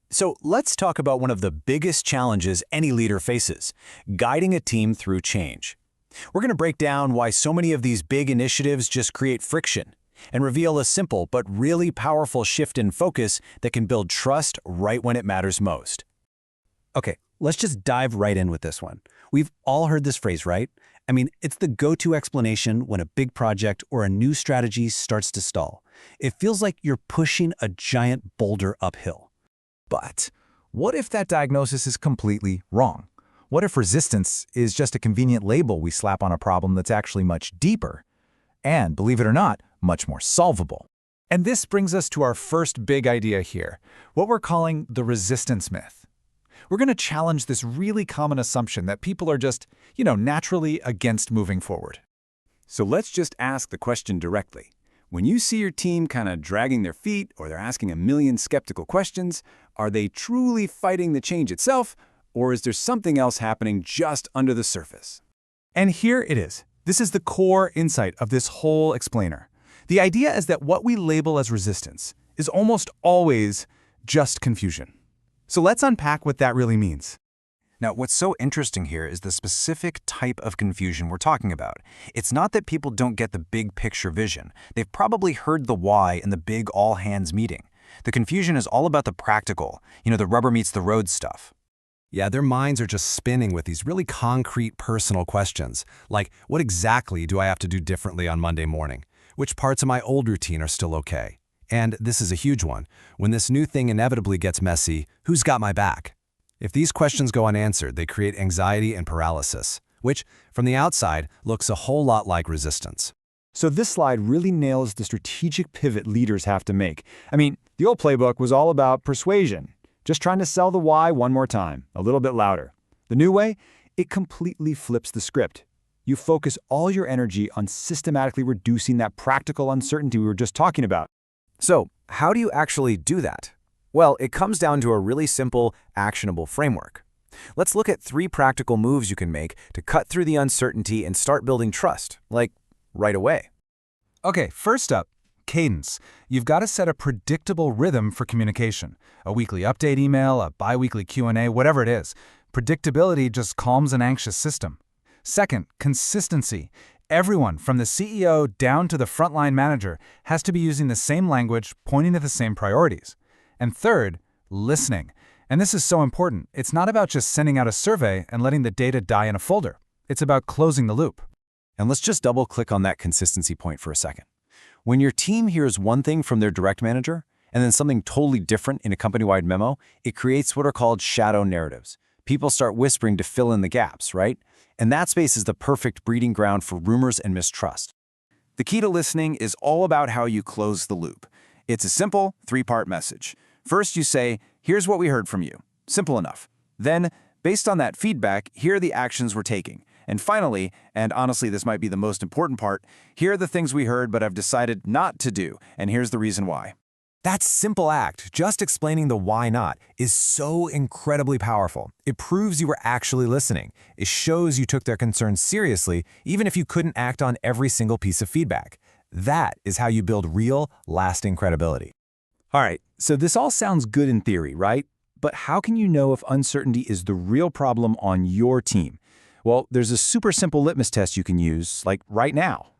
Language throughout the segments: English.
So let's talk about one of the biggest challenges any leader faces, guiding a team through change. We're going to break down why so many of these big initiatives just create friction and reveal a simple but really powerful shift in focus that can build trust right when it matters most. Okay, let's just dive right in with this one. We've all heard this phrase, right? I mean, it's the go-to explanation when a big project or a new strategy starts to stall. It feels like you're pushing a giant boulder uphill. But what if that diagnosis is completely wrong? What if resistance is just a convenient label we slap on a problem that's actually much deeper and, believe it or not, much more solvable? And this brings us to our first big idea here, what we're calling the resistance myth. We're going to challenge this really common assumption that people are just, naturally against moving forward. So let's just ask the question directly. When you see your team kind of dragging their feet or they're asking a million skeptical questions, are they truly fighting the change itself, or is there something else happening just under the surface? And here it is. This is the core insight of this whole explainer. The idea is that what we label as resistance is almost always just confusion. So let's unpack what that really means. Now, what's so interesting here is the specific type of confusion we're talking about. It's not that people don't get the big picture vision. They've probably heard the why in the big all-hands meeting. The confusion is all about the practical, the rubber meets the road stuff. Yeah, their minds are just spinning with these really concrete personal questions, like what exactly do I have to do differently on Monday morning? Which parts of my old routine are still okay? And this is a huge one. When this new thing inevitably gets messy, who's got my back? If these questions go unanswered, they create anxiety and paralysis, which, from the outside, looks a whole lot like resistance. So this slide really nails the strategic pivot leaders have to make. I mean, the old playbook was all about persuasion, just trying to sell the why one more time, a little bit louder. The new way, it completely flips the script. You focus all your energy on systematically reducing that practical uncertainty we were just talking about. So, how do you actually do that? Well, it comes down to a really simple, actionable framework. Let's look at 3 practical moves you can make to cut through the uncertainty and start building trust, like right away. Okay, first up, Cadence. You've got to set a predictable rhythm for communication. A weekly update email, a bi-weekly Q&A, whatever it is. Predictability just calms an anxious system. Second, consistency. Everyone, from the CEO down to the frontline manager, has to be using the same language, pointing to the same priorities. And third, listening. And this is so important. It's not about just sending out a survey and letting the data die in a folder. It's about closing the loop. And let's just double-click on that consistency point for a second. When your team hears one thing from their direct manager and then something totally different in a company-wide memo, it creates what are called shadow narratives. People start whispering to fill in the gaps, right? And that space is the perfect breeding ground for rumors and mistrust. The key to listening is all about how you close the loop. It's a simple 3-part message. First, you say, here's what we heard from you. Simple enough. Then, based on that feedback, here are the actions we're taking. And finally, and honestly this might be the most important part, here are the things we heard but have decided not to do, and here's the reason why. That simple act, just explaining the why not, is so incredibly powerful. It proves you were actually listening. It shows you took their concerns seriously, even if you couldn't act on every single piece of feedback. That is how you build real, lasting credibility. All right, so this all sounds good in theory, right? But how can you know if uncertainty is the real problem on your team? Well, there's a super simple litmus test you can use, like right now.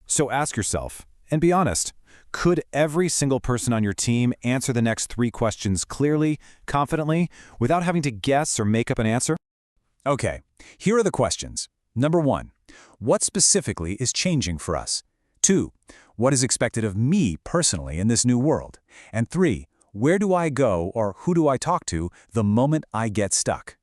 So ask yourself, and be honest, could every single person on your team answer the next 3 questions clearly, confidently, without having to guess or make up an answer? Okay, here are the questions. Number 1, what specifically is changing for us? 2, what is expected of me personally in this new world? And 3, where do I go or who do I talk to the moment I get stuck?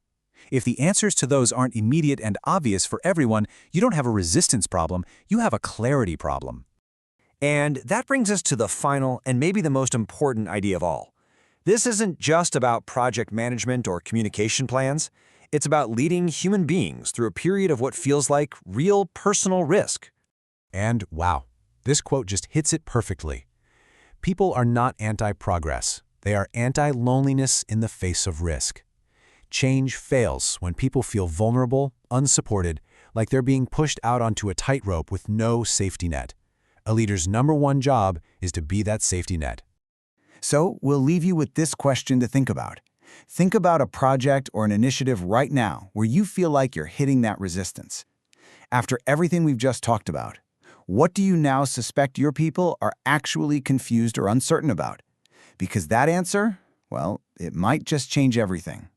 If the answers to those aren't immediate and obvious for everyone, you don't have a resistance problem, you have a clarity problem. And that brings us to the final and maybe the most important idea of all. This isn't just about project management or communication plans. It's about leading human beings through a period of what feels like real personal risk. And wow, this quote just hits it perfectly. People are not anti-progress. They are anti-loneliness in the face of risk. Change fails when people feel vulnerable, unsupported, like they're being pushed out onto a tightrope with no safety net. A leader's #1 job is to be that safety net. So we'll leave you with this question to think about. Think about a project or an initiative right now where you feel like you're hitting that resistance. After everything we've just talked about, what do you now suspect your people are actually confused or uncertain about? Because that answer, well, it might just change everything.